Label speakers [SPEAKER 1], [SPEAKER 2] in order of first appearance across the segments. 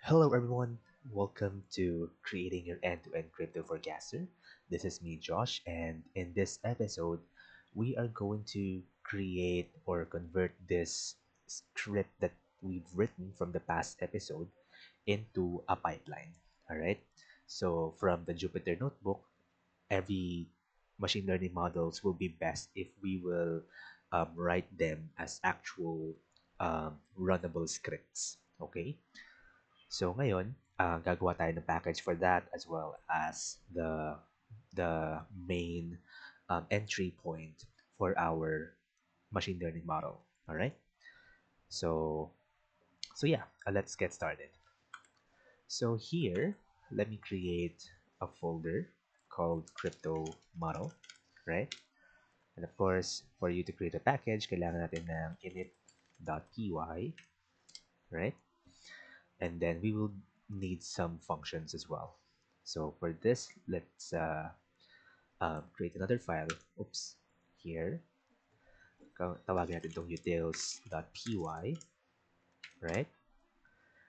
[SPEAKER 1] Hello, everyone. Welcome to Creating Your End-to-End Crypto Forecaster. This is me, Josh, and in this episode, we are going to create or convert this script that we've written from the past episode into a pipeline. All right. So, from the Jupyter Notebook, every machine learning models will be best if we will write them as actual runnable scripts. Okay. So ngayon, gagawa tayo ng package for that as well as the main entry point for our machine learning model. All right. So yeah, let's get started. So here, let me create a folder called crypto model, right? And of course, for you to create a package, kailangan natin ng init.py, right? And then we will need some functions as well. So for this, let's create another file. Oops, here. Tawagin natin itong utils.py, right?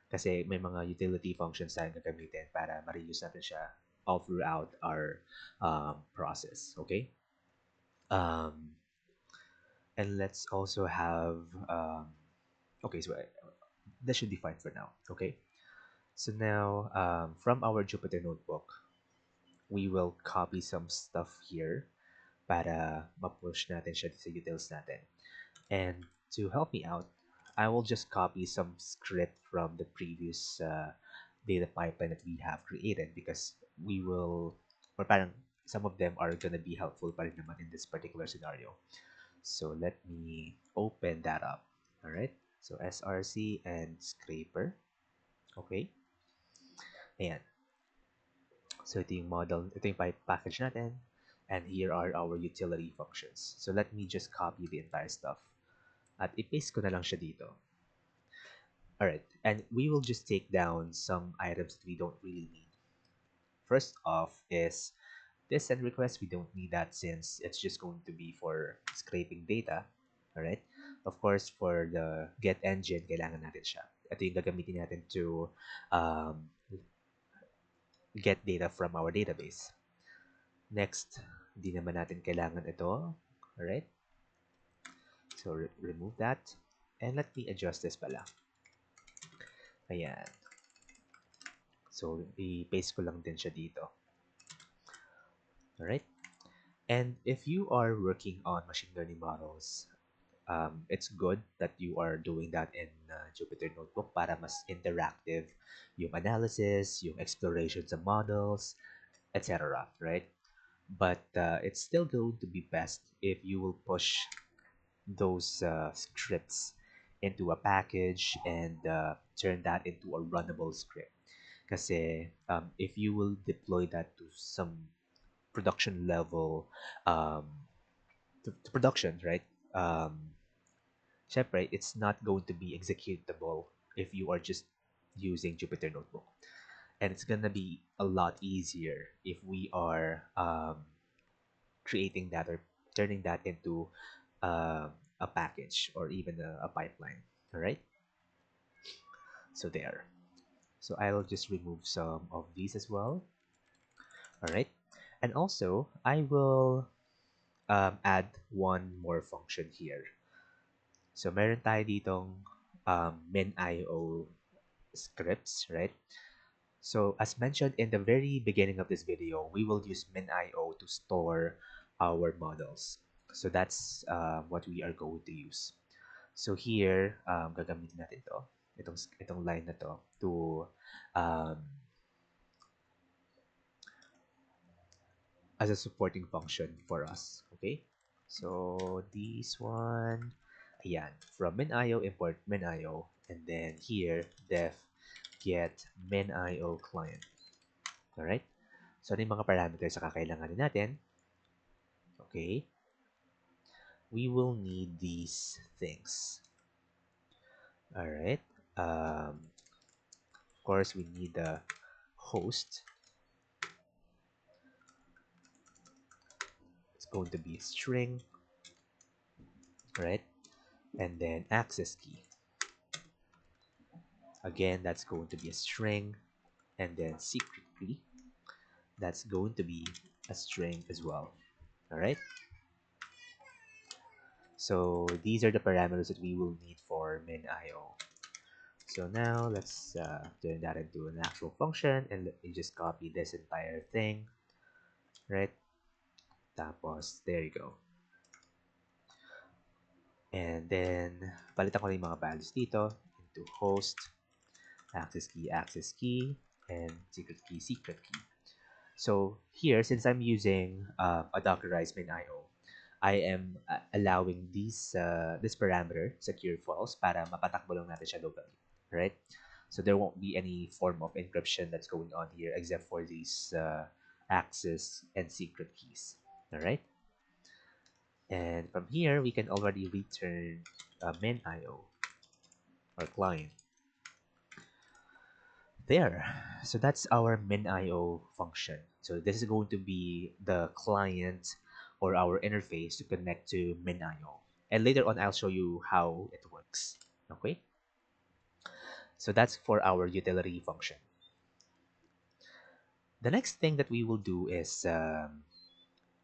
[SPEAKER 1] Kasi may mga utility functions tayong gagamitin para ma-reuse natin siya all throughout our process, okay? Um, and let's also have, okay, so that should be fine for now, okay? So now, from our Jupyter Notebook, we will copy some stuff here para ma-push natin siya sa utils natin. And to help me out, I will just copy some script from the previous data pipeline that we have created because we will, or parang some of them are going to be helpful pa rin naman in this particular scenario. So let me open that up. All right. So SRC and scraper. Okay. Ayan. So ito yung model, ito yung package natin. And here are our utility functions. So let me just copy the entire stuff. At i-paste ko na lang siya dito. Alright, and we will just take down some items that we don't really need. First off is this send request. We don't need that since it's just going to be for scraping data. Alright? Of course, for the get engine, kailangan natin siya. Ito yung gagamitin natin to um, get data from our database. Next, hindi naman natin kailangan ito. Alright? So, remove that. And let me adjust this pala. Ayan. So, i-paste ko lang din siya dito. Alright? And if you are working on machine learning models, it's good that you are doing that in Jupyter Notebook para mas interactive yung analysis, yung exploration sa models, etc. Right? But it's still going to be best if you will push those scripts into a package and turn that into a runnable script. Kasi if you will deploy that to some production level um, to production, right? Syempre, it's not going to be executable if you are just using Jupyter Notebook. And it's going to be a lot easier if we are creating that or turning that into a package or even a pipeline. All right. So there. So I'll just remove some of these as well. All right. And also, I will add one more function here. So meron tayo ditong min.io scripts, right? So as mentioned in the very beginning of this video, we will use min.io to store our models. So that's what we are going to use. So here, gagamitin natin to. Itong line na to um, as a supporting function for us. Okay? So this one, ayan, from min.io, import min.io, and then here, def get min.io client. Alright? So, ano yung mga parameters na kakailanganin natin? Okay. We will need these things. Alright. Of course, we need the host. It's going to be string. Right? And then access key. Again, that's going to be a string, and then secret key, that's going to be a string as well. All right. So these are the parameters that we will need for min.io. So now let's turn that into an actual function, and let me just copy this entire thing, right? Tapos, there you go. And then, palitan ko na yung mga values dito into host, access key, and secret key. So here, since I'm using a Dockerized min.io, I am allowing this parameter, secure false, para mapatakbo lang natin siya locally, right? So there won't be any form of encryption that's going on here except for these access and secret keys, all right? And from here, we can already return min.io or client. There. So that's our min.io function. So this is going to be the client or our interface to connect to min.io. And later on, I'll show you how it works. Okay. So that's for our utility function. The next thing that we will do is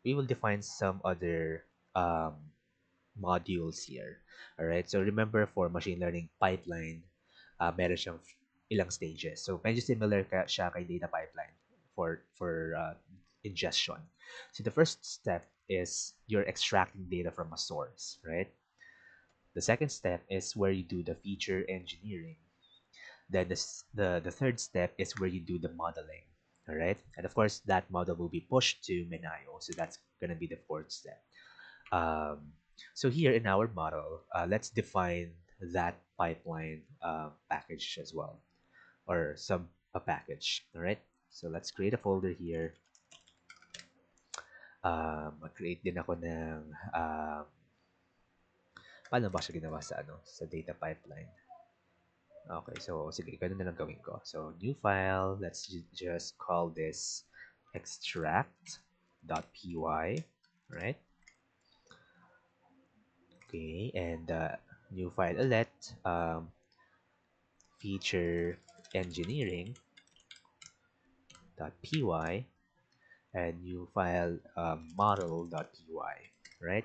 [SPEAKER 1] we will define some other um, modules here. All right. So remember, for machine learning pipeline, meron siyang ilang stages. So medyo similar siya kay data pipeline for ingestion. So the first step is you're extracting data from a source, right? The second step is where you do the feature engineering. Then the third step is where you do the modeling. All right. And of course, that model will be pushed to min.io. So that's going to be the fourth step. Um, so here in our model, let's define that pipeline package as well, or some a package. All right. So let's create a folder here. Mag-create din ako ng paano ba siya ginawa sa sa data pipeline. Okay, so sige, ganun na lang gawin ko. So new file, let's just call this extract.py, right? Okay, and new file ulit, feature engineering.py, and new file model.py, right?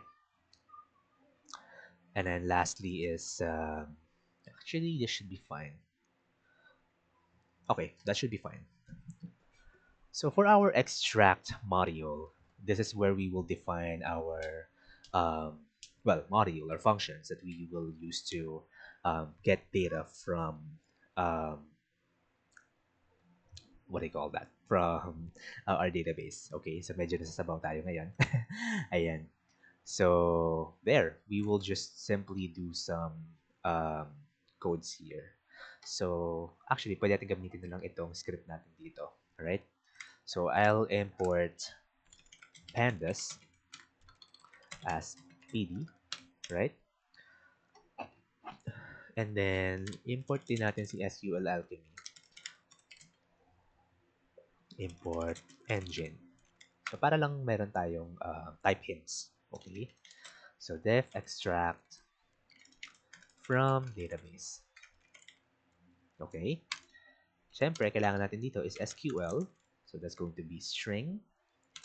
[SPEAKER 1] And then lastly is actually this should be fine. Okay, that should be fine. So for our extract module, this is where we will define our um, module or functions that we will use to get data from um, what do you call that? From our database. Okay, so medyo nasasabaw tayo ngayon. Ayan. So there, we will just simply do some um, codes here. So actually, pwede natin gamitin na lang itong script natin dito. Alright? So I'll import pandas as PD, right? And then import din natin si SQL Alchemy. Import engine. So para lang meron tayong type hints. Okay? So def extract from database. Okay? Siyempre, kailangan natin dito is SQL. So that's going to be string.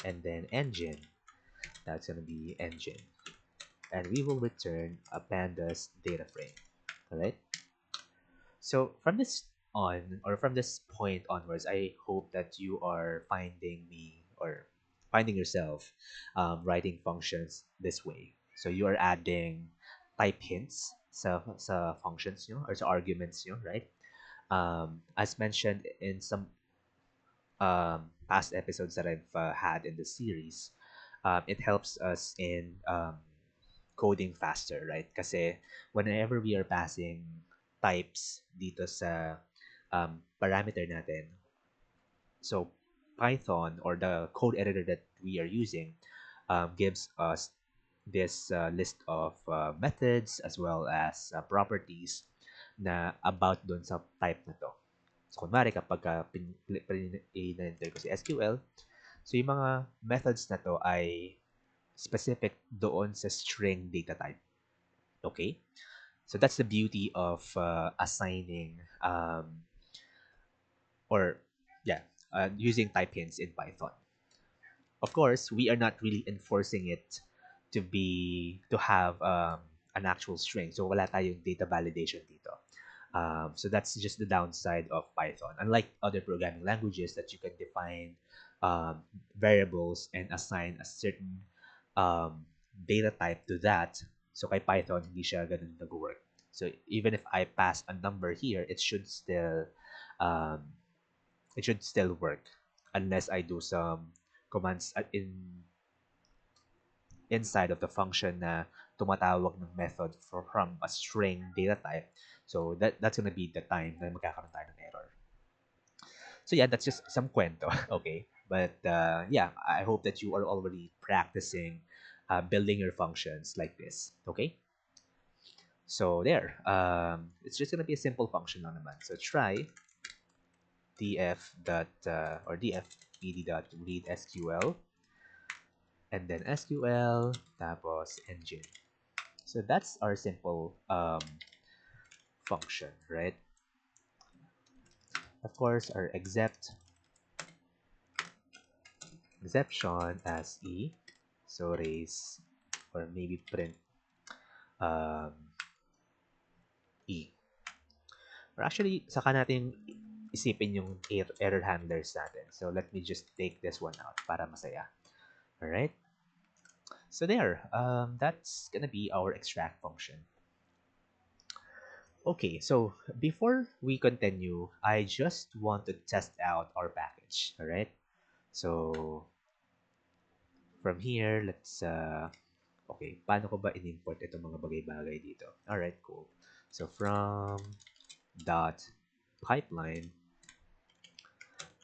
[SPEAKER 1] And then engine. That's going to be engine. And we will return a pandas data frame. Alright? So from this on, or from this point onwards, I hope that you are finding me or finding yourself writing functions this way. So you are adding type hints sa functions nyo or sa arguments nyo, right? As mentioned in some past episodes that I've had in the series, it helps us in coding faster, right? Kasi whenever we are passing types dito sa parameter natin, so Python or the code editor that we are using gives us this list of methods as well as properties na about doon sa type na to. So, kunwari kapag in-enter ko si SQL, so yung mga methods na to ay specific doon sa string data type. Okay? So that's the beauty of assigning or yeah, using type hints in Python. Of course, we are not really enforcing it to have an actual string. So wala tayong data validation dito. So that's just the downside of Python. Unlike other programming languages that you can define variables and assign a certain um, data type to that. So kay Python, hindi siya ganun nag-work. So even if I pass a number here, um, it should still work unless I do some commands inside of the function na tumatawag ng method from a string data type. So that's gonna be the time na magkakaroon tayo ng error. So yeah, that's just some kwento, okay? But yeah, I hope that you are already practicing building your functions like this, okay? So there, it's just gonna be a simple function lang naman. So try df dot or df pd dot read sql and then sql tapos engine. So that's our simple function, right? Of course, our exception as e, so raise or maybe print um, e. Or actually, saka natin isipin yung error handlers natin. So let me just take this one out para masaya. All right. So there, that's gonna be our extract function. Okay, so before we continue, I just want to test out our package. All right. So from here, let's okay, paano ko ba in-import itong mga bagay-bagay dito? All right, cool. So from dot pipeline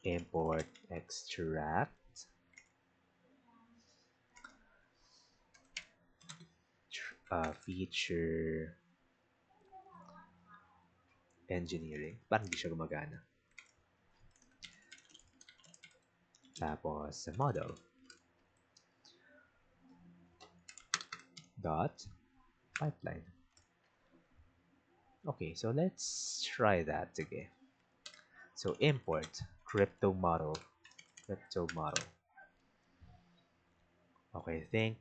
[SPEAKER 1] import extract feature engineering. Parang hindi siya gumagana. Tapos model dot pipeline. Okay, so let's try that again. So import crypto model. Crypto model. Okay, I think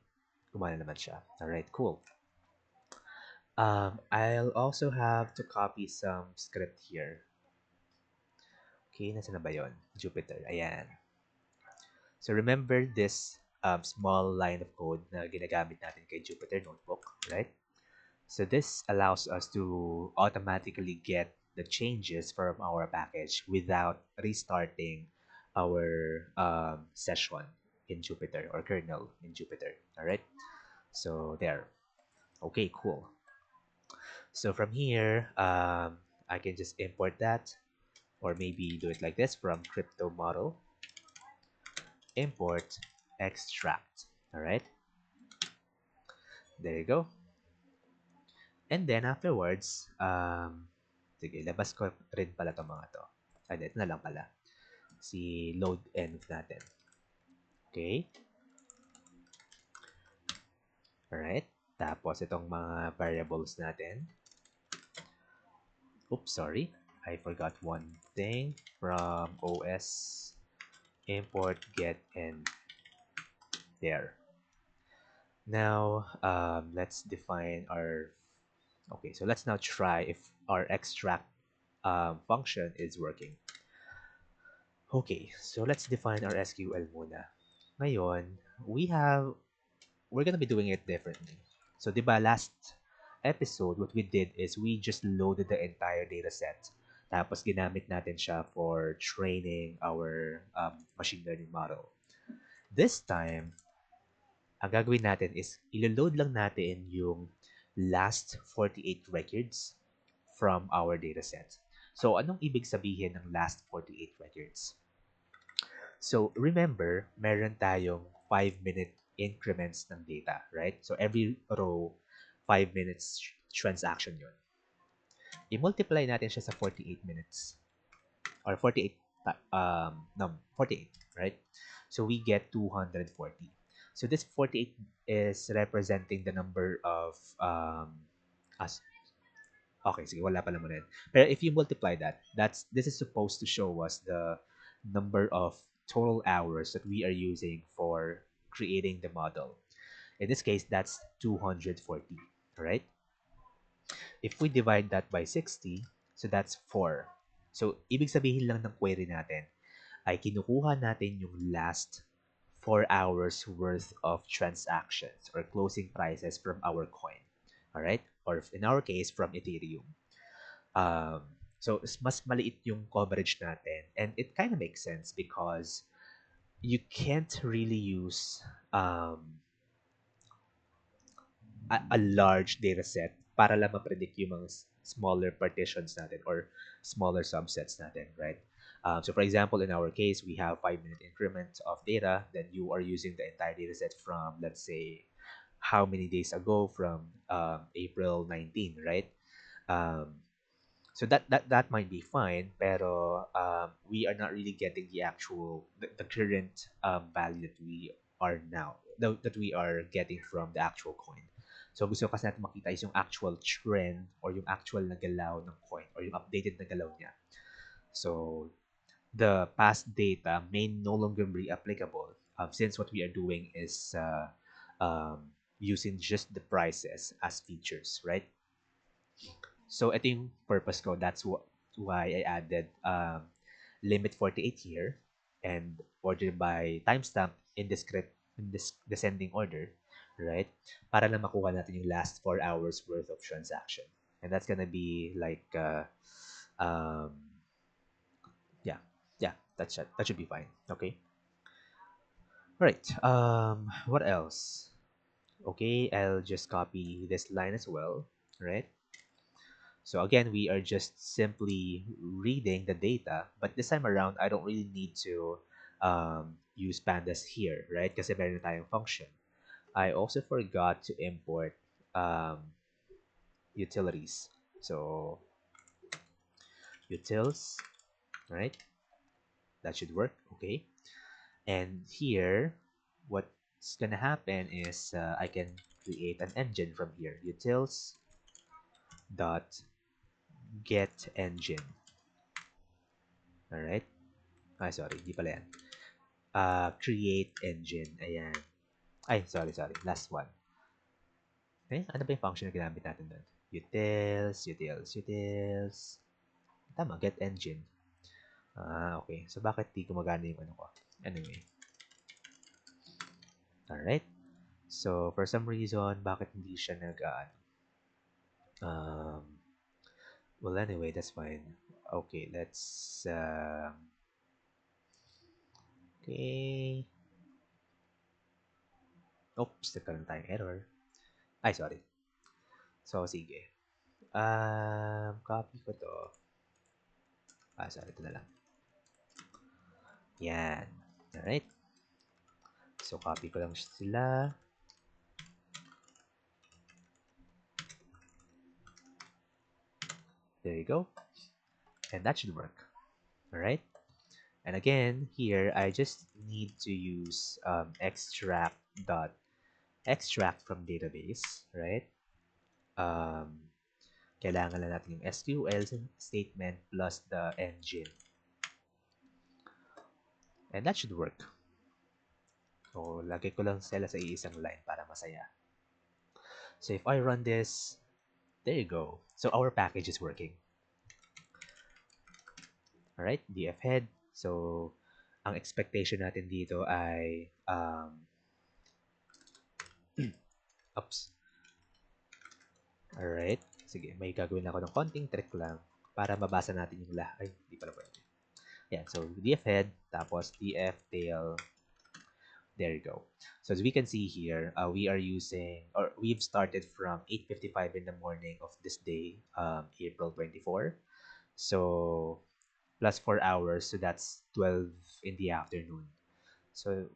[SPEAKER 1] gumana naman siya. Alright, cool. I'll also have to copy some script here. Okay, nasa na ba yun? Jupyter. Ayan. So remember this small line of code na ginagamit natin kay Jupyter Notebook, right? So this allows us to automatically get the changes from our package without restarting our session in Jupyter or kernel in Jupyter, all right? So there. Okay, cool. So from here, I can just import that or maybe do it like this from crypto model import extract. All right, there you go. And then afterwards, sige, labas ko rin pala itong mga to. Ay, ito na lang pala. Si load env natin. Okay. Alright. Tapos itong mga variables natin. Oops, sorry. I forgot one thing from OS import get and there. Now, let's define our... Okay, so let's now try if our extract function is working. Okay, so let's define our SQL muna. Ngayon, we're gonna be doing it differently. So, di ba, last episode, what we did is we just loaded the entire data set. Tapos, ginamit natin siya for training our machine learning model. This time, ang gagawin natin is ilo-load lang natin yung last 48 records from our dataset. So, anong ibig sabihin ng last 48 records? So, remember, meron tayong 5-minute increments ng data, right? So, every row, 5 minutes transaction yun. I-multiply natin siya sa 48 minutes. Or 48, no, 48, right? So, we get 240. So, this 48 is representing the number of, Okay, sige, wala pala muna yun. Pero if you multiply that, this is supposed to show us the number of total hours that we are using for creating the model. In this case, that's 240, right? If we divide that by 60, so that's 4. So, ibig sabihin lang ng query natin ay kinukuha natin yung last 4 hours worth of transactions or closing prices from our coin. Alright? Or in our case, from Ethereum. Um, so, mas maliit yung coverage natin. And it kind of makes sense because you can't really use a large data set para lang ma-predict yung mga smaller partitions natin or smaller subsets natin, right? So for example, in our case, we have 5-minute increments of data. Then you are using the entire data set from, let's say, how many days ago from April 19, right? Um, so that might be fine, pero we are not really getting the current value that we are now that we are getting from the actual coin. So gusto kasi natin makita is yung actual trend or yung actual na galaw ng coin or yung updated na galaw niya. So the past data may no longer be applicable since what we are doing is using just the prices as features, right? So ito yung purpose ko. Why I added limit 48 here and order by timestamp in this descending order, right? Para lang makuha natin yung last 4 hours worth of transaction. And that's gonna be like um, yeah, yeah, that should be fine. Okay. All right. What else? Okay, I'll just copy this line as well, right? So again, we are just simply reading the data, but this time around, I don't really need to use pandas here, right? Kasi meron na tayong function. I also forgot to import um, utilities. So utils, right? That should work, okay? And here, what's gonna happen is I can create an engine from here. Utils dot get engine, all right? Ah, sorry, di pala yan. Create engine. Ayan. Ay, sorry. Last one. Eh, ano ba yung function na ginamit natin doon? Utils. Tama, get engine. Okay. So, bakit di gumagana yung ano ko? Anyway. Alright. So, for some reason, bakit hindi siya um, well, anyway, that's fine. Okay, okay. Oops, nagkaroon tayong error. Ay, sorry. So, sige. Copy ko to. Sorry, ito na lang. Yan. Alright. So, copy ko lang sila. There you go. And that should work. Alright. And again, here, I just need to use extract from database, right? Um, kailangan lang natin yung SQL statement plus the engine. And that should work. So, lagay ko lang sila sa iisang line para masaya. So, if I run this, there you go. So, our package is working. Alright, df head. So, ang expectation natin dito ay oops. Alright. Sige, may gagawin ako ng konting trick lang para mabasa natin yung lahat. Ay, hindi pala pwede. Yan, so df head, tapos df tail. There you go. So as we can see here, we are using, or we've started from 8:55 in the morning of this day, April 24. So plus 4 hours, so that's 12 in the afternoon. So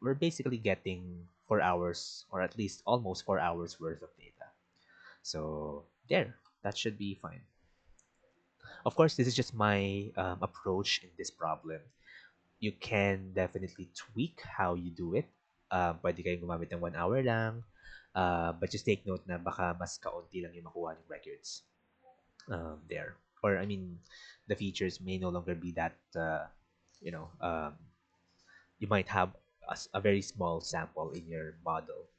[SPEAKER 1] we're basically getting 4 hours, or at least almost 4 hours worth of data. So there, that should be fine. Of course, this is just my approach in this problem. You can definitely tweak how you do it. Pwede kayong gumamit ng 1 hour lang. But just take note na baka mas kaunti lang yung makuha ng records. there. Or I mean, the features may no longer be that you know you might have a very small sample in your model.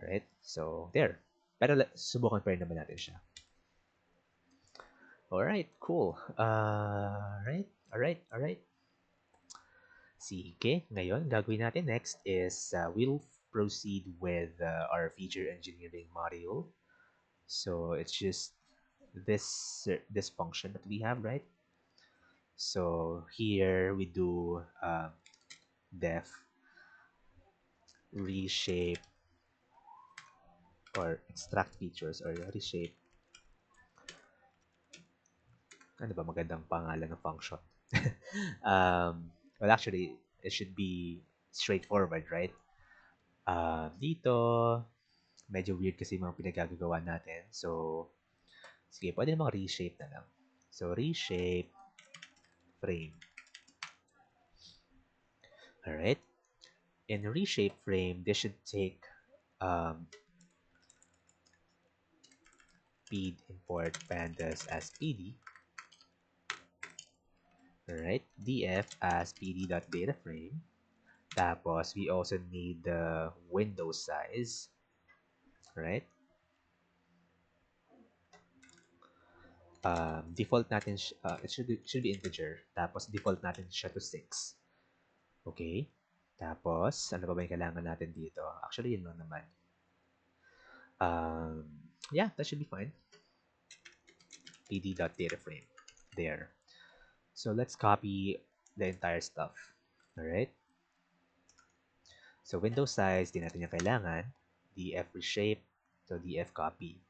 [SPEAKER 1] Alright, so there. Pero subukan pa rin naman natin siya. Alright, cool. Alright. Sige, ngayon, gagawin natin next is we'll proceed with our feature engineering module. So it's just this function that we have, right? So here we do def reshape or extract features or reshape. Ano ba magandang pangalan ng function? Well, actually, it should be straightforward, right? Dito, medyo weird kasi yung mga pinagagagawa natin. So, sige, pwede namang reshape na lang. So, reshape frame. Alright? In reshape frame, this should take um, feed import pandas as pd. Alright? df as pd.dataframe. Tapos, we also need the window size. Right? Default natin, it should be integer. Tapos, default natin siya to 6. Okay? Tapos, ano pa ba yung kailangan natin dito? Actually, yun lang naman. Yeah, that should be fine. pd.dataframe. There. So, let's copy the entire stuff. Alright? So, window size, di natin yung kailangan. df reshape, so df copy.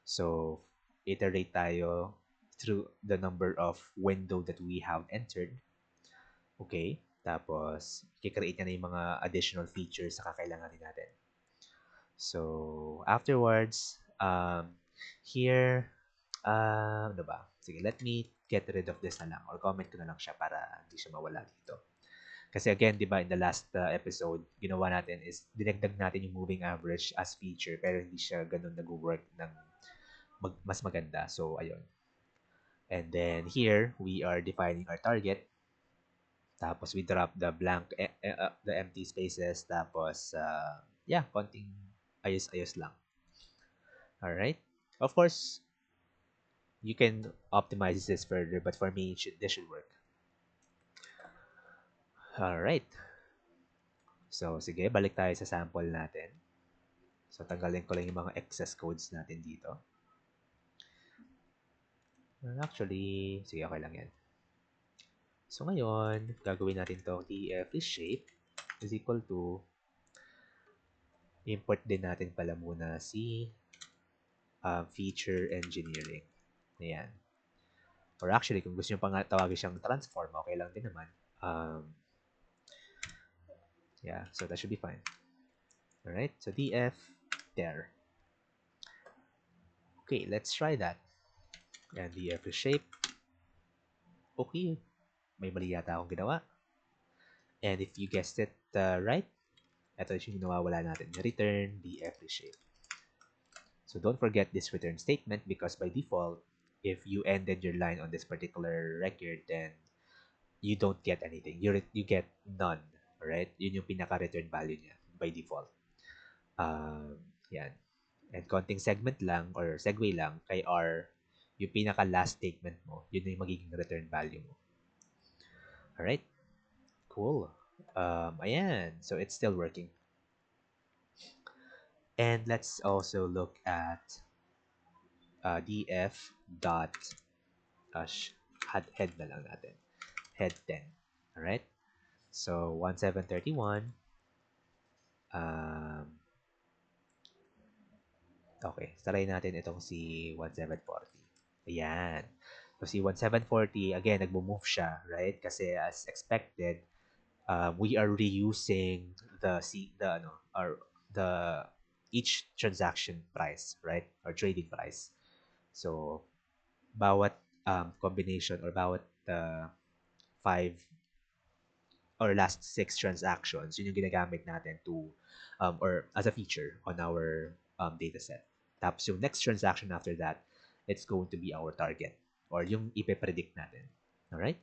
[SPEAKER 1] So, iterate tayo through the number of window that we have entered. Okay? Tapos, i-create na yung mga additional features na kakailanganin natin. So, afterwards, here, ano ba? Sige, let me get rid of this na lang or comment ko na lang siya para hindi siya mawala dito. Kasi again, di ba, in the last episode, ginawa natin is dinagdag natin yung moving average as feature pero hindi siya ganun nag-work ng mas maganda. So, ayun. And then here, we are defining our target. Tapos we drop the blank, the empty spaces. Tapos, yeah, konting ayos-ayos lang. Alright? Of course, you can optimize this further, but for me, this should work. Alright. So, sige, balik tayo sa sample natin. So, tanggalin ko lang yung mga excess codes natin dito. Actually, sige, okay lang yan. So, ngayon, gagawin natin to df reshape is equal to import din natin pala muna si feature engineering. Ayan. Or actually, kung gusto nyo pang tawagin siyang transform, okay lang din naman. Yeah, so that should be fine. Alright, so df there. Okay, let's try that. And df reshape. Okay, may mali yata akong ginawa. And if you guessed it right, ito yung nawawala natin. Return df reshape. So don't forget this return statement because by default, if you ended your line on this particular record, then you don't get anything. You get none. Alright? Yun yung pinaka-return value niya by default. Yan. And konting segment lang or segue lang kay R, yung pinaka-last statement mo, yun yung magiging return value mo. Alright? Cool. Ayan. So it's still working. And let's also look at df dot head na lang natin. Head 10. Alright? So, 1731. Okay. Try natin itong si 1740. Ayan. So, si 1740, again, nagmo-move siya, right? Kasi as expected, we are reusing the each transaction price, right? Or trading price. So, bawat combination or bawat 5 or last 6 transactions, yun yung ginagamit natin to or as a feature on our data set. Tapos yung next transaction after that it's going to be our target or yung ipe-predict natin. All right?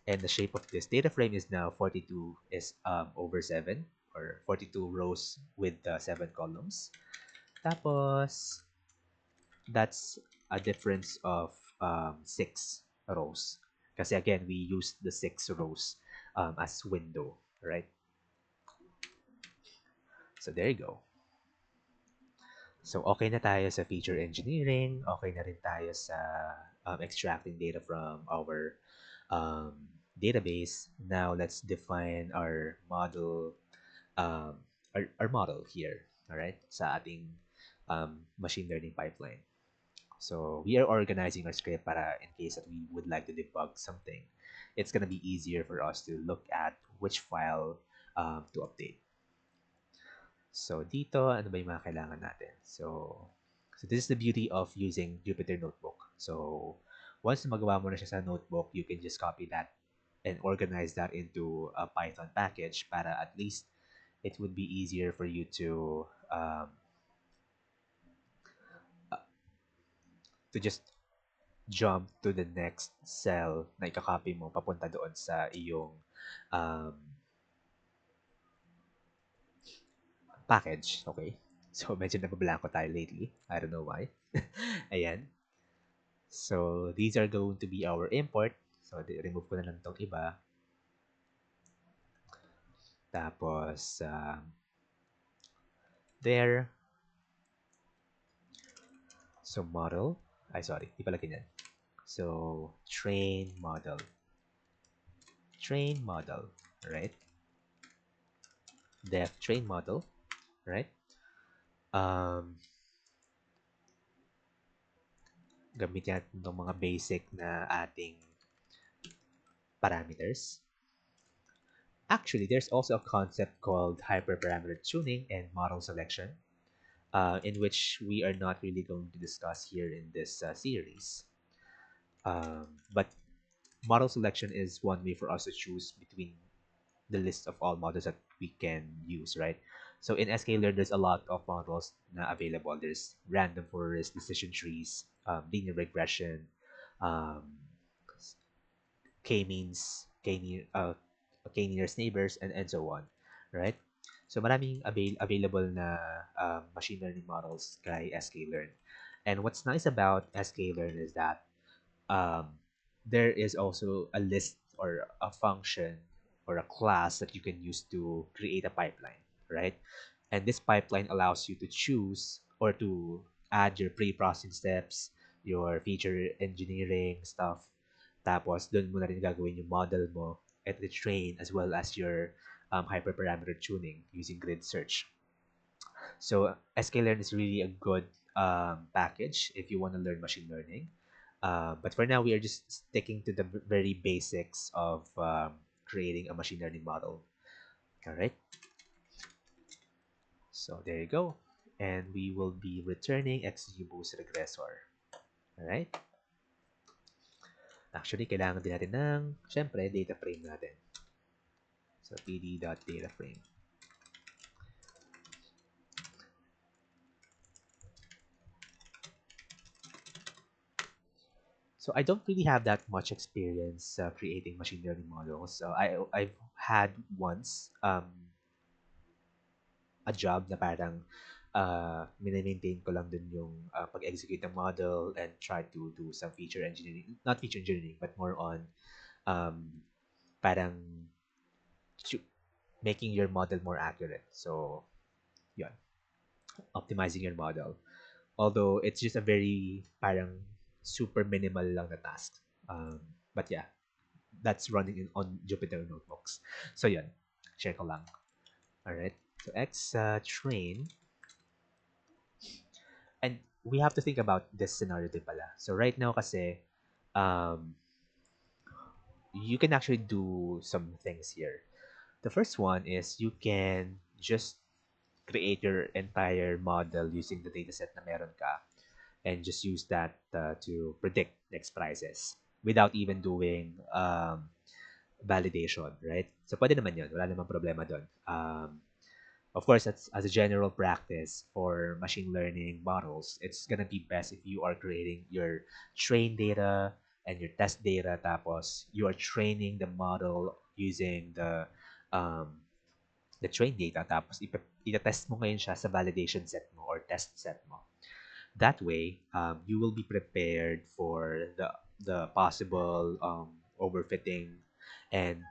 [SPEAKER 1] And the shape of this data frame is now 42 is over 7 or 42 rows with 7 columns. Tapos, that's a difference of 6 rows. Kasi again, we use the 6 rows as window, right? So there you go. So okay na tayo sa feature engineering, okay na rin tayo sa extracting data from our um, database. Now let's define our model, our model here, all right, sa ating machine learning pipeline. So we are organizing our script para in case that we would like to debug something, it's gonna be easier for us to look at which file to update. So dito, ano ba yung mga kailangan natin? So this is the beauty of using Jupyter Notebook. So once na magawa mo na siya sa notebook, you can just copy that and organize that into a Python package para at least it would be easier for you uh, to just jump to the next cell na ikakopy mo papunta doon sa iyong um, package. Okay? So, medyo nabablanko tayo lately. I don't know why. Ayan. So, these are going to be our import. So, remove ko na lang itong iba. Tapos, there. So, model. Ay, sorry. Di pala ganyan. So, train model. Train model. Right? Def train model. Right? Um, gamitin natin itong mga basic na ating parameters. Actually, there's also a concept called hyperparameter tuning and model selection, in which we are not really going to discuss here in this series. But model selection is one way for us to choose between the list of all models that we can use, right? So in sklearn, there's a lot of models na available. There's random forest, decision trees, linear regression, um, k-means, k-nearest neighbors, and so on, right? So maraming available na machine learning models kay sklearn. And what's nice about sklearn is that um, there is also a list or a function or a class that you can use to create a pipeline, right? And this pipeline allows you to choose or to add your pre-processing steps, your feature engineering stuff. Tapos, doon mo na rin gagawin yung model mo at the train as well as your hyperparameter tuning using grid search. So sklearn is really a good package if you want to learn machine learning. But for now, we are just sticking to the very basics of creating a machine learning model. All right. So there you go. And we will be returning XGBoost regressor. All right. Actually, kailangan din natin ng, syempre, data frame natin. So pd.dataframe. So I don't really have that much experience creating machine learning models. So I've had once a job na parang mini-maintain ko lang dun yung pag-execute ng model and try to do some feature engineering. Not feature engineering, but more on um, parang making your model more accurate. So, yun. Optimizing your model. Although, it's just a very parang super minimal lang na task. But yeah, that's running on Jupyter Notebooks. So, yun. Share ko lang. Alright. So, X train. And we have to think about this scenario din pala. So, right now kasi, um, you can actually do some things here. The first one is you can just create your entire model using the dataset na meron ka and just use that to predict next prices without even doing validation, right? So, pwede naman yun. Wala namang problema doon. Of course, that's as a general practice for machine learning models. It's gonna be best if you are creating your train data and your test data, tapos you are training the model using um, the train data, tapos itatest mo ngayon siya sa validation set mo or test set mo. That way, you will be prepared for the possible overfitting and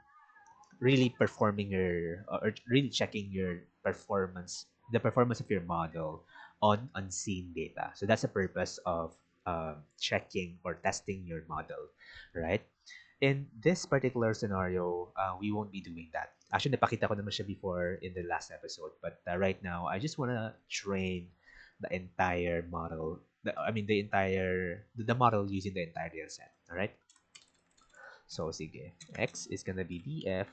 [SPEAKER 1] really performing your or really checking your performance, the performance of your model on unseen data. So that's the purpose of checking or testing your model, right? In this particular scenario, we won't be doing that. Actually, napakita ko naman siya before in the last episode, but right now, I just want to train the entire model. The entire the model using the entire data set. All right. So sige, x is gonna be df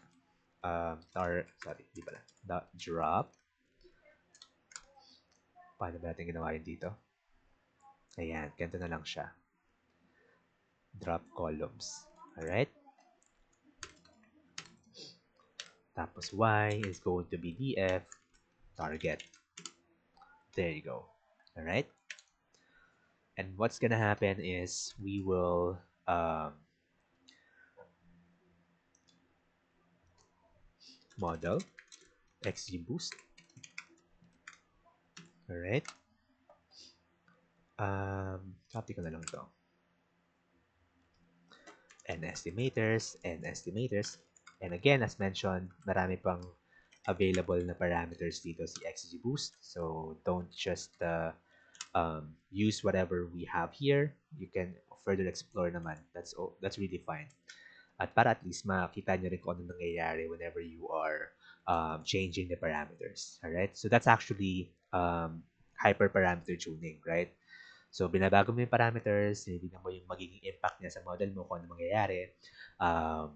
[SPEAKER 1] sorry, di pala. Dot drop. Paano ba natin ginawa yun dito? Ayan, ganito na lang siya. Drop columns. Alright? Tapos y is going to be df target. There you go. Alright? And what's gonna happen is we will model XGBoost. Alright? Copy ko na lang to. And estimators. And again, as mentioned, marami pang available na parameters dito si XGBoost. So don't just use whatever we have here. You can further explore naman. That's really fine. At para at least makita nyo rin kung ano nangyayari whenever you are changing the parameters. Alright? So that's actually hyperparameter tuning, right? So, binabago mo yung parameters, tinitignan mo yung magiging impact niya sa model mo, kung ano mangyayari. Um,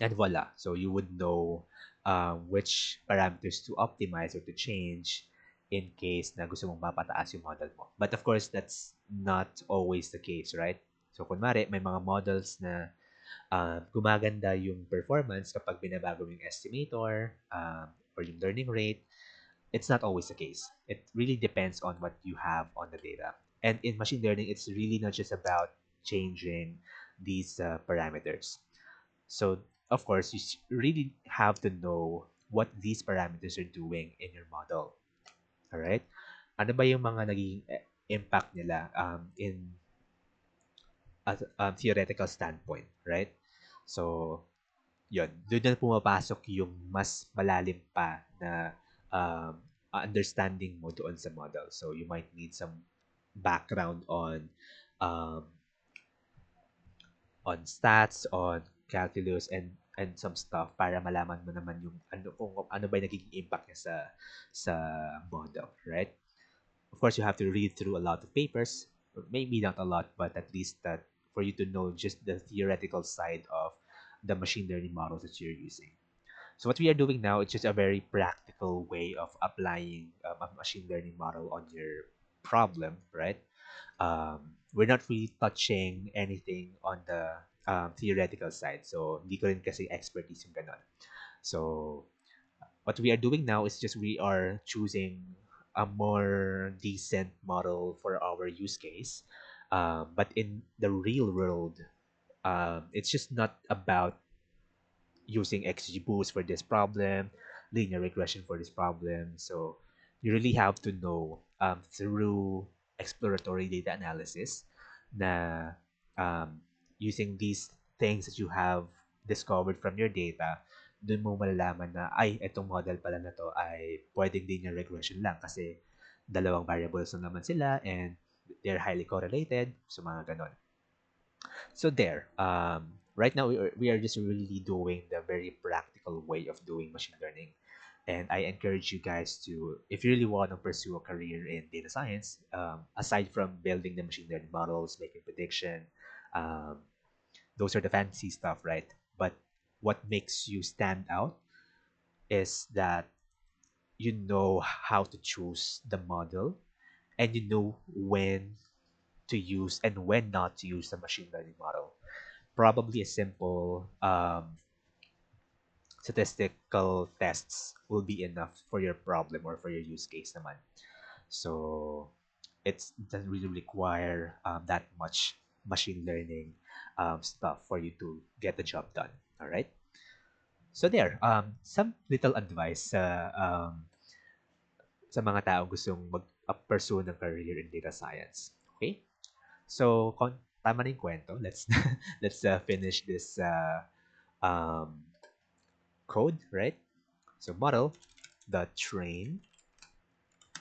[SPEAKER 1] and voila. So, you would know which parameters to optimize or to change in case na gusto mong mapataas yung model mo. But of course, that's not always the case, right? So, kunwari, may mga models na gumaganda yung performance kapag binabago mo yung estimator or yung learning rate. It's not always the case. It really depends on what you have on the data. And in machine learning, it's really not just about changing these parameters. So, of course, you really have to know what these parameters are doing in your model. All right? Ano ba yung mga naging impact nila in a theoretical standpoint, right? So, yun, doon na pumapasok yung mas malalim pa na um, understanding mo doon sa model. So, you might need some background um, on stats, on calculus, and some stuff para malaman mo naman yung ano kung ano ba yung nagiging impact niya sa model, right? Of course, you have to read through a lot of papers, maybe not a lot, but at least that for you to know just the theoretical side of the machine learning models that you're using. So what we are doing now is just a very practical way of applying a machine learning model on your problem, right? We're not really touching anything on the theoretical side. So, hindi ko rin kasi expertise yung ganon. So, what we are doing now is just we are choosing a more decent model for our use case. But in the real world, it's just not about using XGBoost for this problem, linear regression for this problem. So you really have to know through exploratory data analysis na using these things that you have discovered from your data, dun mo malalaman na, ay, itong model pala na to ay pwedeng linear regression lang kasi dalawang variables lang naman sila and they're highly correlated. So mga ganon. So there, right now we are just really doing the very practical way of doing machine learning. And I encourage you guys to, if you really want to pursue a career in data science, aside from building the machine learning models, making prediction, um, those are the fancy stuff, right? But what makes you stand out is that you know how to choose the model and you know when to use and when not to use the machine learning model. Probably a statistical tests will be enough for your problem or for your use case naman. So it doesn't really require that much machine learning stuff for you to get the job done. All right. So there, some little advice sa mga tao gustong mag-pursue ng career in data science. Okay? So, tama na yung kwento. Let's let's finish this um, code, right? So, model the train.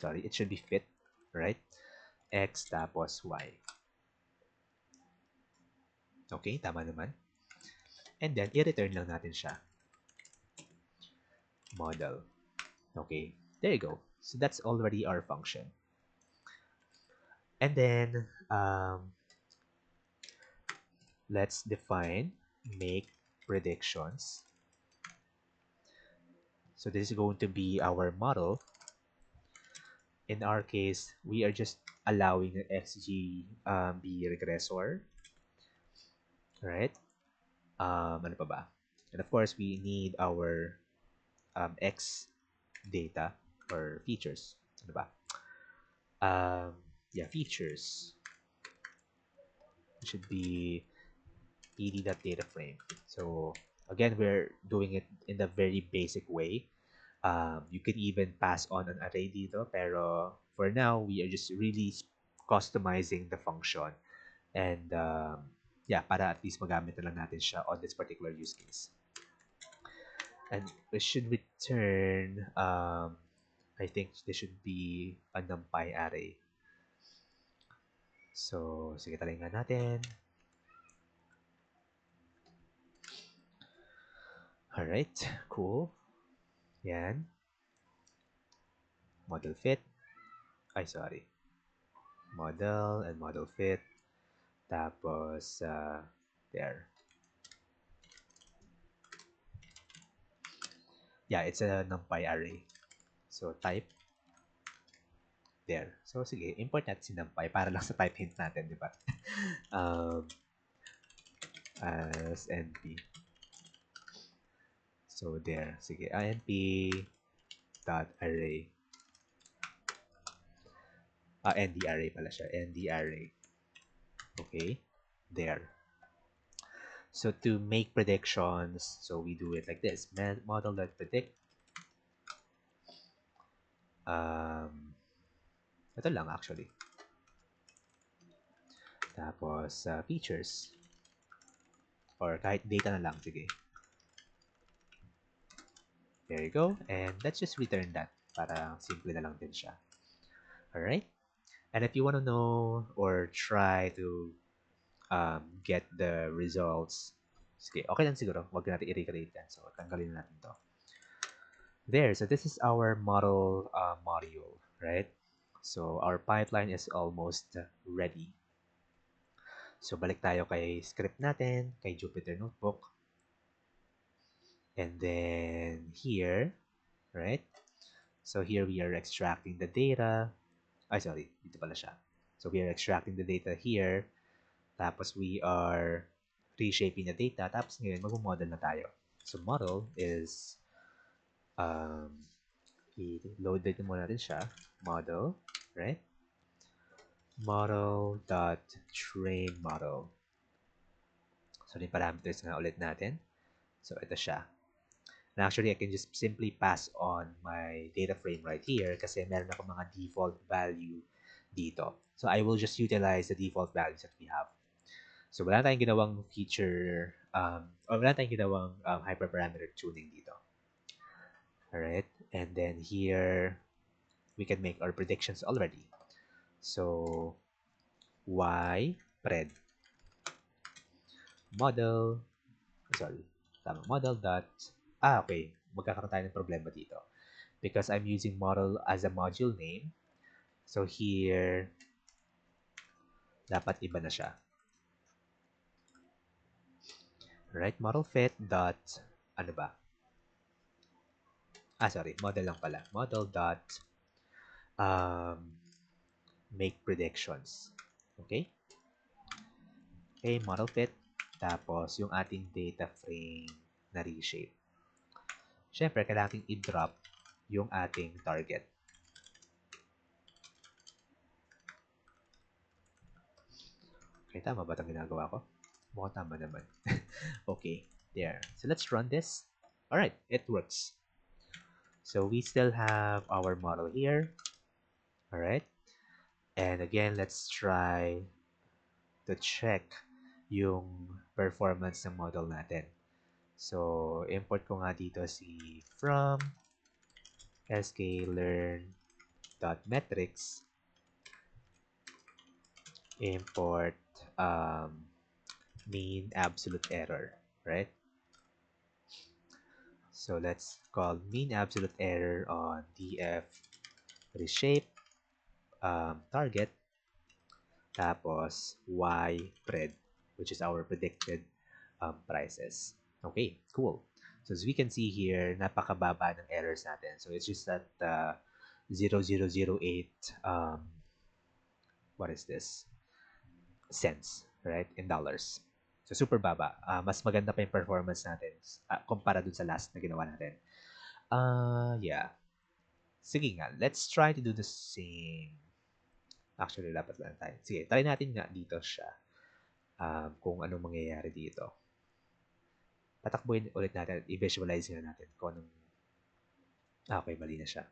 [SPEAKER 1] Sorry, it should be fit, right? X tapos Y. Okay, tama naman. And then, i-return lang natin siya. Model. Okay, there you go. So, that's already our function. And then, let's define make predictions. So this is going to be our model. In our case, we are just allowing the XG be regressor, right? Ano pa ba? And of course, we need our X data or features. Ano ba? Yeah, features. It should be ed.dataframe. So again, we're doing it in the very basic way. You can even pass on an array dito, pero for now, we are just really customizing the function. And yeah, para at least magamit na lang natin siya on this particular use case. And we should return, I think this should be a numpy array. So, sige, talingan natin. Alright, cool. Yan. Model fit. Ay, sorry. Model and model fit. Tapos, there. Yeah, it's a numpy array. So, type. There. So, sige, import natin si numpy para lang sa type hint natin, di ba? As np. So, there. Sige, np dot array. Nd array pala siya. Nd array. Okay. There. So, to make predictions, so we do it like this. Model.predict. Ito lang actually. Tapos, features. Or kahit data na lang. Sige. There you go. And let's just return that. Para simple na lang din siya. Alright? And if you want to know or try to get the results, sige, okay lang siguro. Huwag natin i-recreate yan. So, tanggalin natin to. There. So, this is our model module, right? So, our pipeline is almost ready. So, balik tayo kay script natin, kay Jupyter Notebook. And then here, right? So, here we are extracting the data. Ay, sorry. Dito pala siya. So, we are extracting the data here. Tapos, we are reshaping the data. Tapos, ngayon, mag-model na tayo. So, model is, i-load dito muna natin siya. Model, right? Model.train model. So, yung parameters nga ulit natin. So, ito siya. And actually, I can just simply pass on my data frame right here kasi meron ako mga default value dito. So, I will just utilize the default values that we have. So, wala tayong ginawang feature, or wala tayong ginawang hyperparameter tuning dito. Alright? And then here, we can make our predictions already. So, y pred model, sorry, tama, model dot, okay, magkakaroon tayo ng problema dito. Because I'm using model as a module name, so here, dapat iba na siya. Right, model fit dot, ano ba? Sorry, model lang pala. Model dot make predictions. Okay? Okay, model fit. Tapos, yung ating data frame na reshape. syempre, kailangan i-drop yung ating target. Okay, tama ba itong ginagawa ko? Mukhang tama naman. Okay, there. So let's run this. All right, it works. So we still have our model here. All right. And again, let's try to check yung performance ng model natin. So, import ko nga dito si from sklearn.metrics import mean absolute error, right? So, let's call mean absolute error on df reshape target tapos y pred, which is our predicted prices. Okay, cool. So as we can see here, napakababa ng errors natin. So it's just that 0.0008 what is this? Cents, right? In dollars. So super baba. Mas maganda pa yung performance natin kumpara dun sa last na ginawa natin. Yeah. Sige nga, let's try to do the same. Actually, dapat lang tayo. Sige, try natin nga dito siya. Kung anong mangyayari dito. Patakbuhin ulit natin at i-visualize nga natin kung anong okay, mali na siya.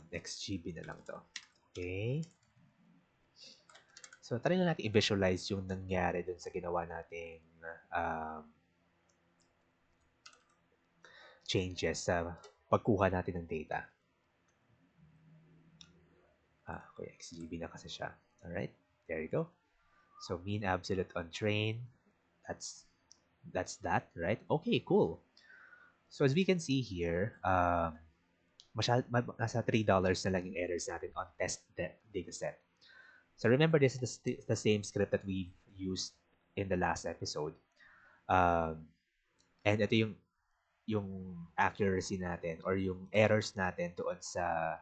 [SPEAKER 1] XGB na lang to. Okay. So, try na natin i-visualize yung nangyari dun sa ginawa nating changes sa pagkuha natin ng data. Okay, XGB na kasi siya. Alright, there you go. So, mean absolute on train. That's that, right? Okay, cool. So, as we can see here, nasa $3 na lang yung errors natin on test dataset. So remember, this is the same script that we've used in the last episode. And ito yung accuracy natin or yung errors natin doon sa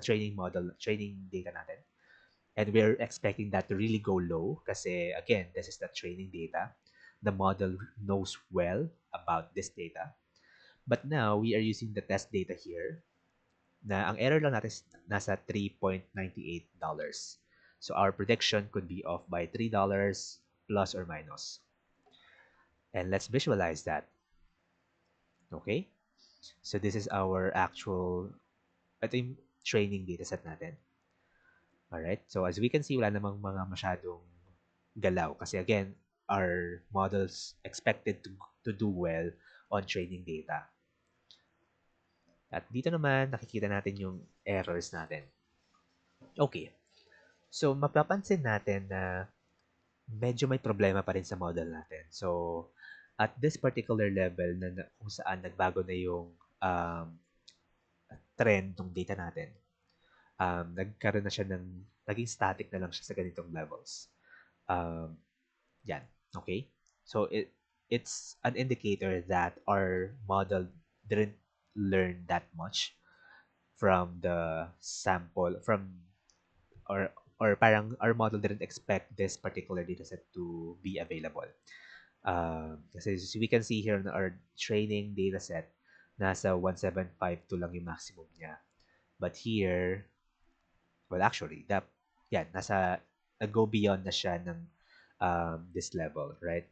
[SPEAKER 1] training model, training data natin. And we're expecting that to really go low kasi again, this is the training data. The model knows well about this data. But now, we are using the test data here na ang error lang natin nasa $3.98. So our prediction could be off by $3 plus or minus. And let's visualize that. Okay? So this is our actual ito yung training dataset natin. Alright? So as we can see, wala namang mga masyadong galaw kasi again, our models expected to do well on training data. At dito naman, nakikita natin yung errors natin. Okay. So, mapapansin natin na medyo may problema pa rin sa model natin. So, at this particular level na kung saan nagbago na yung trend ng data natin, nagkaroon na siya naging static na lang siya sa ganitong levels. Yan. Okay? So, it's an indicator that our model didn't learn that much from the sample or parang our model didn't expect this particular dataset to be available. Kasi as we can see here in our training dataset, nasa 1752 lang yung maximum niya. But here, well actually, nag-go beyond na siya ng this level, right?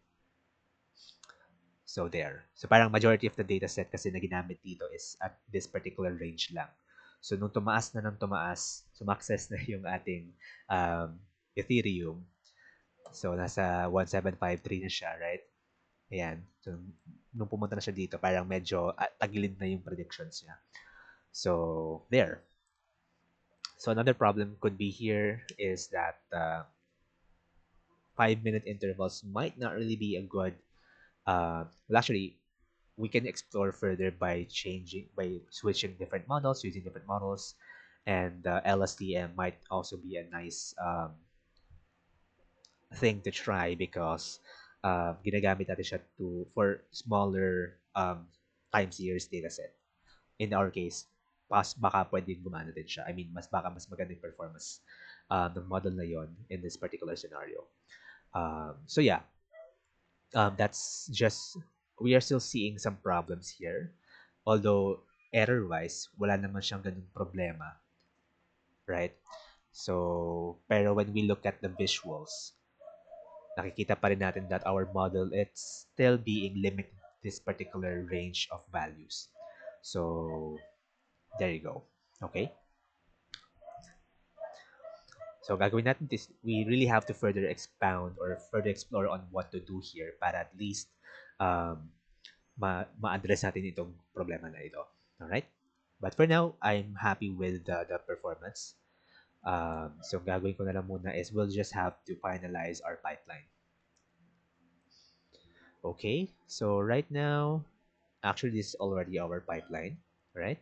[SPEAKER 1] So there. So parang majority of the dataset kasi na ginamit dito is at this particular range lang. So nung tumaas na ng tumaas, sumakses na yung ating Ethereum. So nasa 1753 na siya, right? Ayan. So nung pumunta na siya dito, parang medyo tagilid na yung predictions niya. So there. So another problem could be here is that 5-minute intervals might not really be a good well actually we can explore further by switching different models, using different models, and LSTM might also be a nice thing to try because ginagamit natin siya for smaller time series dataset. In our case, baka pwedeng gumana din siya. I mean, mas maganda yung performance ng model na yon in this particular scenario. So yeah, that's just we are still seeing some problems here. Although error-wise, wala naman siyang ganung problema, right? So, pero when we look at the visuals, nakikita pa rin natin that our model, it's still being limited this particular range of values. So, there you go. Okay? So, gagawin natin this, we really have to further expound or further explore on what to do here para at least um, ma-address natin itong problema na ito. Alright? But for now, I'm happy with the performance. So, gagawin ko na lang muna is we'll just have to finalize our pipeline. Okay, so right now, actually, this is already our pipeline, right?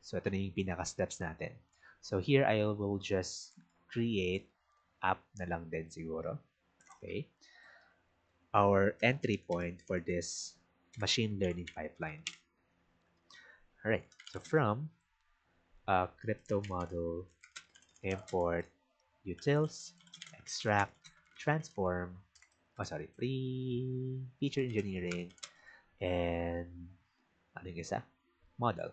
[SPEAKER 1] So, ito na yung pinaka-steps natin. So, here, I will just create app na lang din siguro. Okay? Our entry point for this machine learning pipeline. Alright, so from crypto model, import utils, extract, transform, feature engineering, and ano yung isa? Model.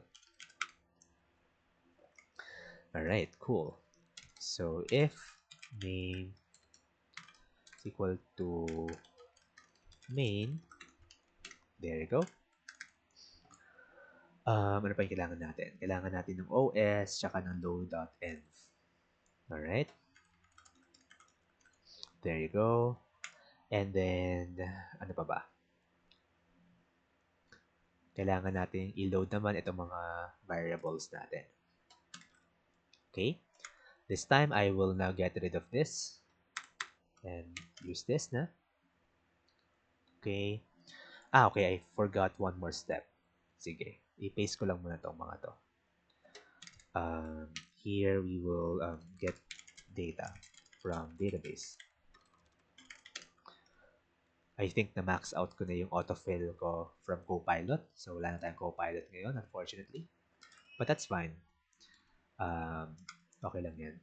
[SPEAKER 1] Alright, cool. So if main is equal to main, there you go. Ano pa yung kailangan natin? Kailangan natin ng OS tsaka ng load.env. Alright. There you go. And then, ano pa ba? Kailangan natin i-load naman itong mga variables natin. Okay. This time, I will now get rid of this and use this na. Okay. Okay. I forgot one more step. Sige. I-paste ko lang muna itong mga to. Here, we will get data from database. I think na max out ko na yung autofill ko from Copilot. So, wala na tayong Copilot ngayon, unfortunately. But that's fine. Okay lang yan.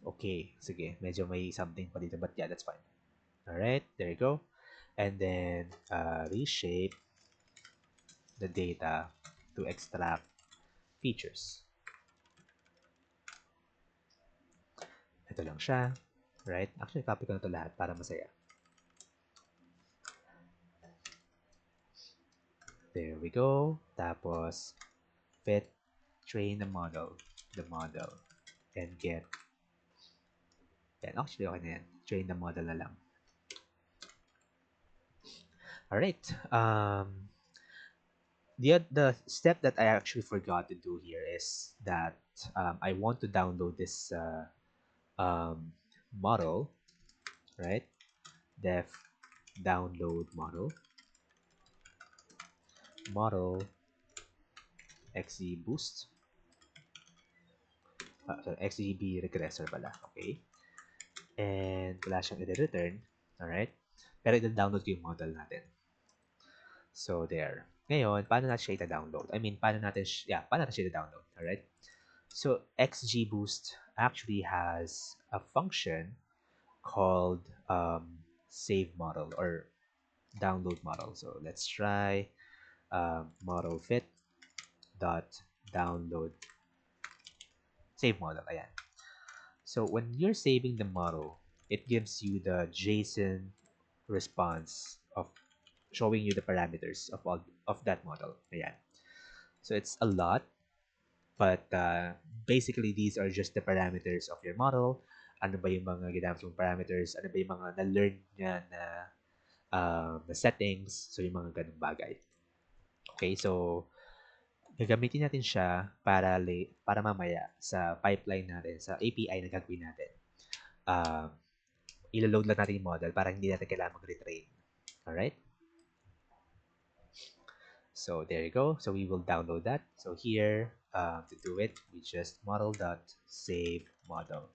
[SPEAKER 1] Okay, sige. Medyo may something pa dito, but yeah, that's fine. Alright, there you go. And then, reshape the data to extract features. Ito lang siya. Right? Actually, copy ko na ito lahat para masaya. There we go. Tapos, fit, train the model, and get. Yan, actually, okay na yan. Train the model na lang. Alright. The step that I actually forgot to do here is that I want to download this model, right? Def download model XGBoost. Sorry, XGB regressor pala. Okay. And wala siyang i-return. Alright. Pero i-download ko yung model natin. So, there. Ngayon, paano natin siya i-download? I mean, paano natin siya i-download? Alright. So, XGBoost actually has a function called save model or download model. So, let's try model fit dot download save model. Ayan. So when you're saving the model, it gives you the JSON response of showing you the parameters of all of that model. Ayan. So it's a lot, but basically these are just the parameters of your model. Ano ba yung mga ginamit mong parameters? Ano ba yung mga na-learn niya na settings? So yung mga ganung bagay. Okay, so gagamitin natin siya para mamaya sa pipeline natin, sa API na gagawin natin. Ilo-load lang natin yung model para hindi natin kailangan mag-retrain. Alright? So, there you go. So, we will download that. So, here, to do it, we just model.save model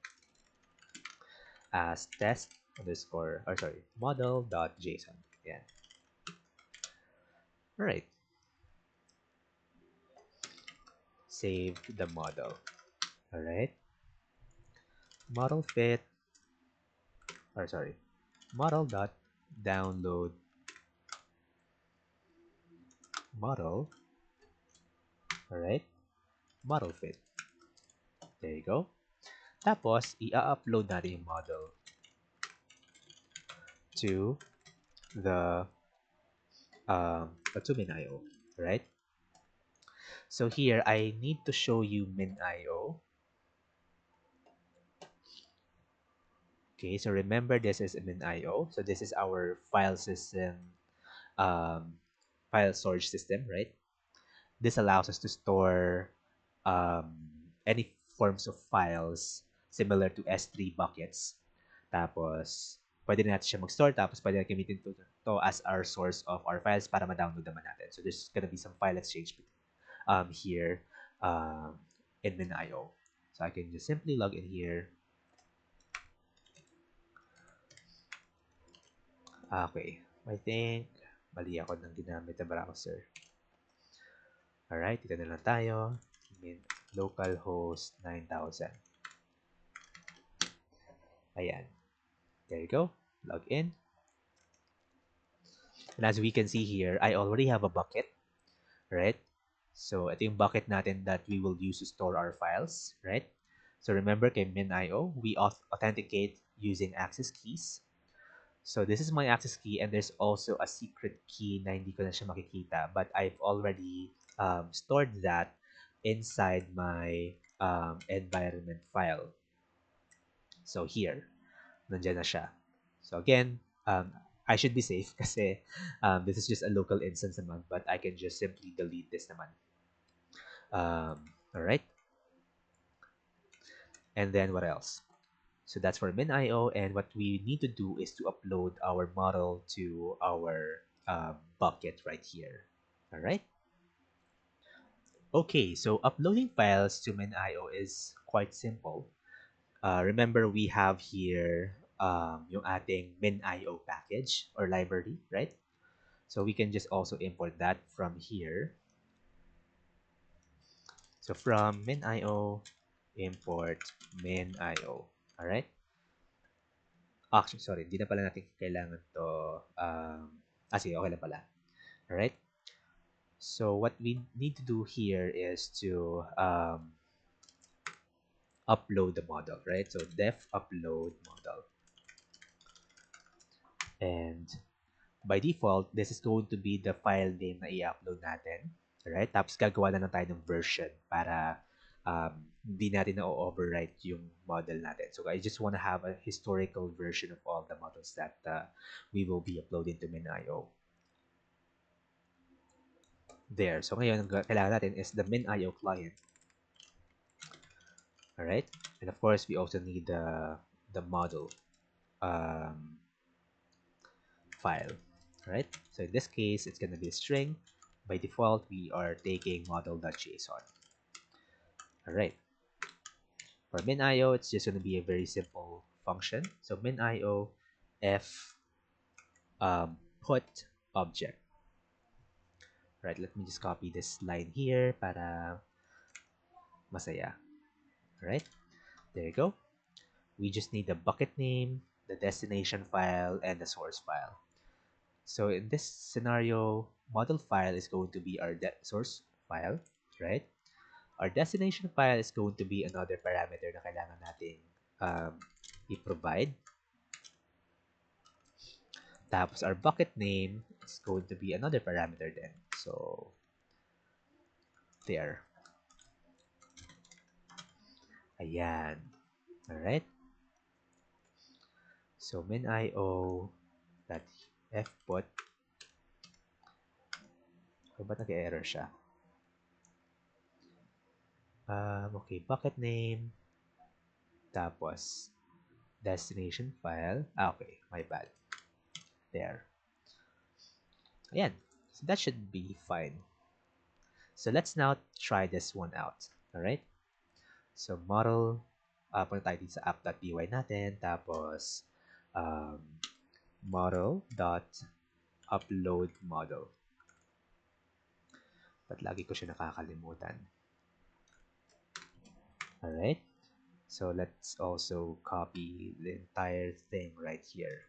[SPEAKER 1] as test underscore, or sorry, model.json. Yeah. Alright. Save the model. Alright. Model fit, or sorry, model dot download model, all right, model fit. There you go. Tapos, i-upload natin yung model to the to MinIO, right? So here, I need to show you MinIO. Okay, so remember this is MinIO. So this is our file system, um, file storage system, right? This allows us to store um, any forms of files similar to S3 buckets. Tapos, pwede na natin siya mag-store. Tapos, pwede na gamitin to as our source of our files para ma-download naman natin. So, there's gonna be some file exchange here um, in MinIO. So, I can just simply log in here. Okay. I think mali ako ng ginamit na browser. Alright, dito na lang tayo. Localhost 9000. Ayan. There you go. Log in. And as we can see here, I already have a bucket, right? So, ito yung bucket natin that we will use to store our files, right? So, remember kay MinIO, we authenticate using access keys. So, this is my access key and there's also a secret key na hindi ko na siya makikita, but I've already stored that inside my environment file. So, here, nandiyan na siya. So again, I should be safe kasi this is just a local instance naman, but I can just simply delete this naman. All right. And then what else? So that's for MinIO, and what we need to do is to upload our model to our bucket right here. All right. Okay, so uploading files to MinIO is quite simple. Remember, we have here yung ating MinIO package or library, right? So we can just also import that from here. So from MinIO, import MinIO. All right. Actually, sorry, hindi na pala natin kailangan to. Sige, okay lang pala. All right. So what we need to do here is to upload the model, right? So def upload model. And by default, this is going to be the file name na i-upload natin. Alright? Tapos gagawa na lang tayo ng version para hindi natin na-overwrite yung model natin. So I just want to have a historical version of all the models that we will be uploading to MinIO. There. So ngayon, ang kailangan natin is the MinIO client. Alright? And of course, we also need the model file. Right? So in this case, it's going to be a string. By default, we are taking model.json. All right. For MinIO, it's just going to be a very simple function. So MinIO f put object. All right, let me just copy this line here para masaya. All right, there you go. We just need the bucket name, the destination file, and the source file. So in this scenario, model file is going to be our source file, right? Our destination file is going to be another parameter na kailangan natin i-provide. Tapos our bucket name is going to be another parameter then. So there. Ayan. Alright. So MinIO that fput. O ba't nag-error siya? Okay, bucket name. Tapos destination file. Okay, my bad. There. Ayan. So that should be fine. So let's now try this one out. Alright? So model, punta tayo dito sa app.py natin. Tapos, model.upload model. Ba't lagi ko siya nakakalimutan? Alright? So let's also copy the entire thing right here.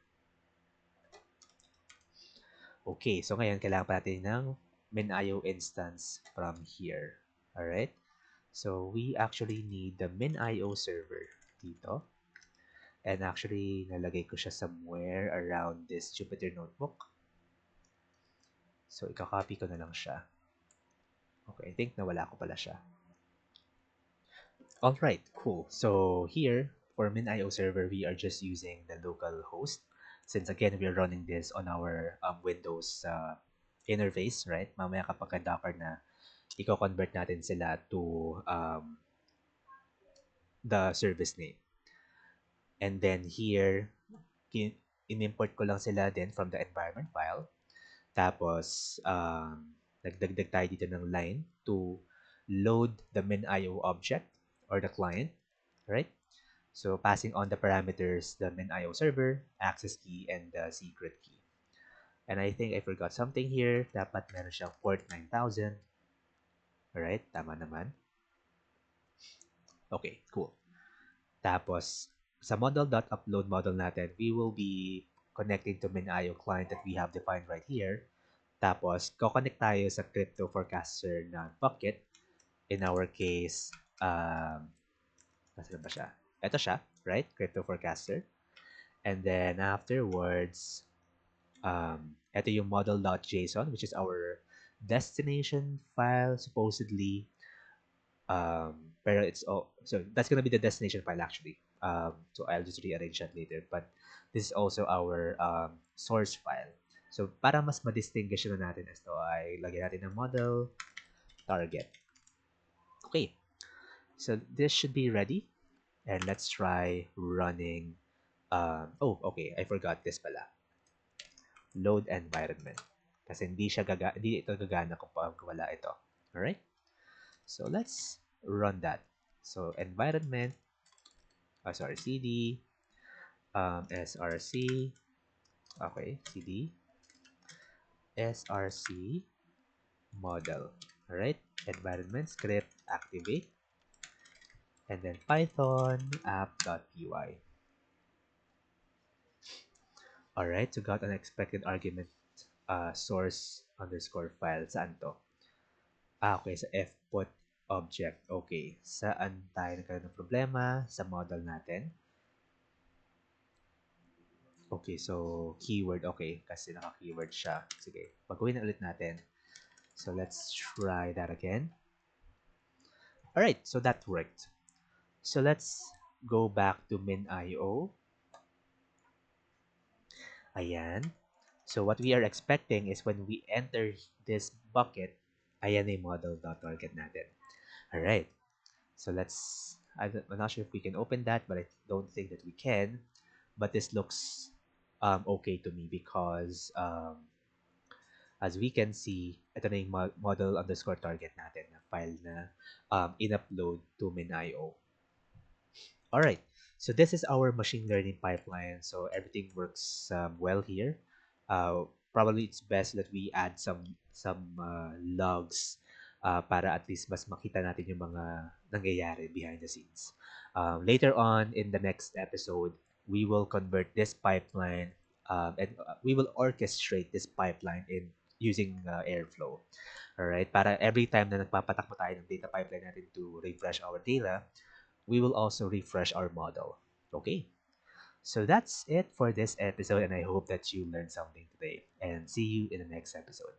[SPEAKER 1] Okay, so ngayon kailangan pa natin ng MinIO instance from here. Alright? So we actually need the MinIO server dito. And actually, nalagay ko siya somewhere around this Jupyter notebook. So, ika-copy ko na lang siya. Okay, I think nawala ko pala siya. Alright, cool. So, here, for MinIO server, we are just using the local host. Since again, we are running this on our Windows interface, right? Mamaya kapag ka-Docker na, i-convert natin sila to the service name. And then here, in-import ko lang sila din from the environment file. Tapos, nagdagdag tayo dito ng line to load the MinIO object or the client, right? So, passing on the parameters, the MinIO server, access key, and the secret key. And I think I forgot something here. Dapat meron siyang port 9000. Alright, tama naman. Okay, cool. Tapos, sa model.upload model natin, we will be connecting to MinIO client that we have defined right here. Tapos, connect tayo sa crypto forecaster na bucket. In our case, nasaan ba siya? Ito siya, right? Crypto forecaster. And then afterwards, ito yung model.json, which is our destination file, supposedly. Pero it's all, so that's gonna be the destination file actually. So I'll just rearrange that later. But this is also our source file. So para mas ma-distinguish na natin ito ay lagyan natin ng model target. Okay, so this should be ready. And let's try running. Oh, okay, I forgot this pala. Load environment. Kasi hindi ito gagana kapag wala ito. Alright? So let's run that. So environment, cd, src, okay, cd, src model. Alright? Environment script activate. And then python app.py. Alright, so got an expected argument source underscore file. Saan to? Okay, sa fput object. Okay, saan tayo nagkaroon ng problema? Sa model natin. Okay, so keyword. Okay, kasi naka-keyword siya. Sige, pagawin na ulit natin. So let's try that again. Alright, so that worked. So let's go back to MinIO. Ayan. So what we are expecting is when we enter this bucket, ayan yung model.target natin. Alright. So I'm not sure if we can open that, but I don't think that we can. But this looks okay to me because as we can see, ito na yung model underscore target natin na file na in-upload to MinIO. Alright, so this is our machine learning pipeline. So everything works well here. Probably it's best that we add some logs para at least mas makita natin yung mga nangyayari behind the scenes. Later on in the next episode, we will convert this pipeline and we will orchestrate this pipeline in using Airflow. Alright, para every time na nagpapatakbo tayo ng data pipeline natin to refresh our data, we will also refresh our model. Okay, so that's it for this episode, and I hope that you learned something today. And see you in the next episode.